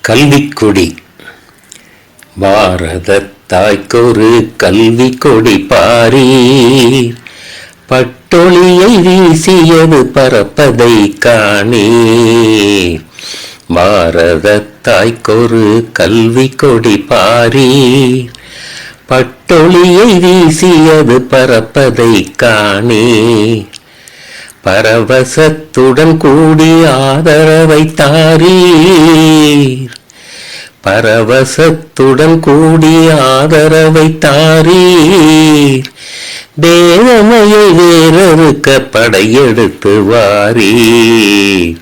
கல்விக்கொடி. பாரதத் தாய்க்கொரு கல்வி கொடி பாரீர், பட்டொளியை வீசியது பரப்பதை காணீர். பாரதத் தாய்க்கொரு கல்வி கொடி பாரீர், பட்டொளியை வீசியது பரப்பதை காணீர். பரவசத்துடன் கூடி ஆதரவை தாரீர், பரவசத்துடன் கூடி ஆதரவை தாரீர். தேவமையை வேறறுக்க படையெடுத்து வாரீர்.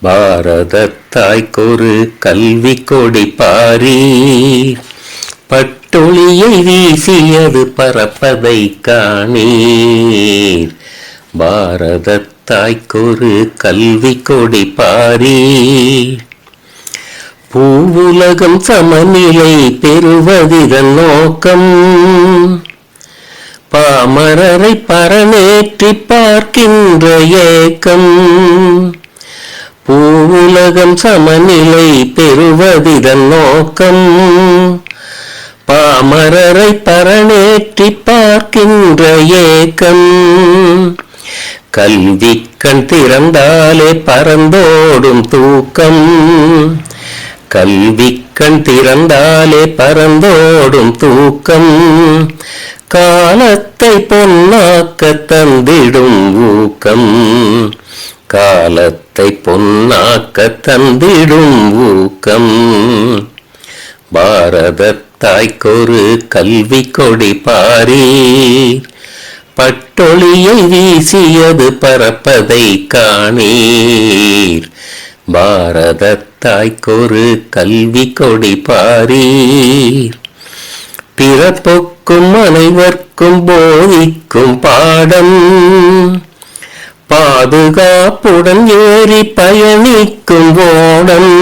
பாரதத் தாய்க்கொரு கல்வி கொடி பாரீர், பட்டொளியை வீசியது பரப்பதை காணீர். பாரதத் தாய்க்கொரு கல்வி கொடி பாரீர். பூவுலகம் சமநிலை பெறுவதிதன் நோக்கம், பாமரரை பரநேற்றி பார்க்கின்ற ஏக்கம். பூவுலகம் சமநிலை பெறுவதிதன் நோக்கம், பாமரரை பரநேற்றி பார்க்கின்ற ஏக்கம். கல்வி கண் திறந்தாலே பறந்தோடும் தூக்கம், கல்வி கண் திறந்தாலே பறந்தோடும் தூக்கம். காலத்தை பொன்னாக்க தந்திடும் ஊக்கம், காலத்தை பொன்னாக்க தந்திடும் ஊக்கம். பாரதத் தாய்க்கொரு கல்வி கொடி பாரீர், பட்டொளியை வீசியது பரப்பதை காணீர். பாரதத் தாய்க்கொரு கல்வி கொடி பாரீர். பிறப்புக்கும் அனைவர்க்கும் போதிக்கும் பாடம், பாதுகாப்புடன் ஏறி பயணிக்கும் ஓடம்.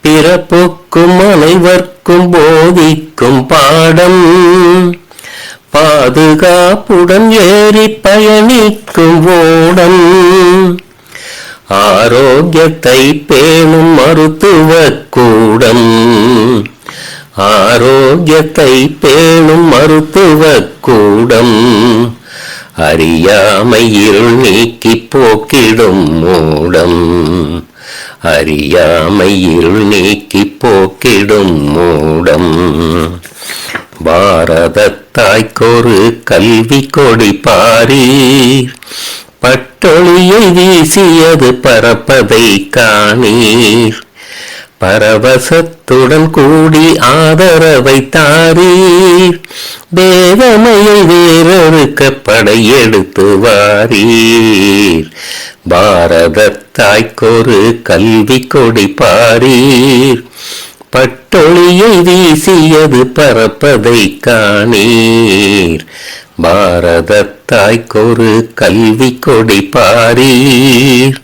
பிறப்புக்கும் அனைவர்க்கும் போதிக்கும் பாடம், பாதுகாப்புடன் ஏறி பயணிக்கும் ஓடம். ஆரோக்கியத்தை பேணும் மருத்துவ கூடம், ஆரோக்கியத்தை பேணும் மருத்துவ கூடம். அறியாமை இருள் நீக்கி போக்கிடும் மூடம், அறியாமை இருள் நீக்கி போக்கிடும் மூடம். பாரதத் தாய்க்கொரு கல்வி கொடி பாரீர், பட்டொளியை வீசியது பரப்பதை காணீர். பரவசத்துடன் கூடி ஆதரவை தாரீர். தேவமையை வேறறுக்க படையெடுத்து வாரீர். பாரதத் தாய்க்கொரு கல்வி கொடி பாரீர், பட்டொளியை வீசியது பரப்பதை காணீர். பாரதத் தாய்க்கொரு கல்வி கொடி பாரீர்.